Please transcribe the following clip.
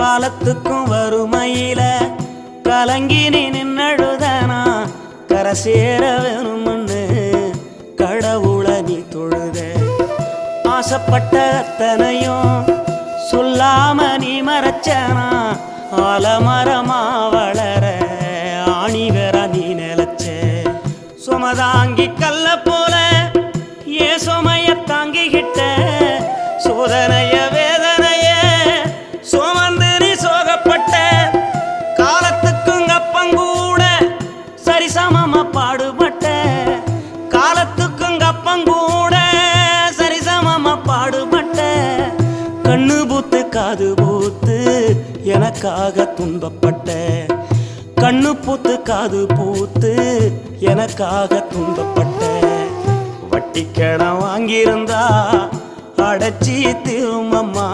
காலத்துக்கும் வறுமையில கலங்கி நீ நின்னழுதனா கரை சேர வேணும்னு கடவுளை நீ தொழுத ஆசைப்பட்ட அத்தனையும் சொல்லாம நீ மறைச்சனா ஆலமரமா வளர ஆணி வேற நீ நிலச்ச சுமதாங்கி கல்ல போல ஏ சுமைய தாங்கிக்கிட்ட சோதனைய வேதனைய சுமந்து நீ சோகப்பட்ட காலத்துக்கும் அப்பங்கூட சரிசமமா பாடுபட்ட காலத்துக்கும் அப்பங்கூட சரிசமமா பாடுபட்ட கண்ணு பூத்து காது பூத்து எனக்காக துன்பப்பட்ட கண்ணு பூத்து காது பூத்து எனக்காக துன்பப்பட்ட வட்டி கடன் வாங்கியிருந்தா அடைச்சி திரும்பம்மா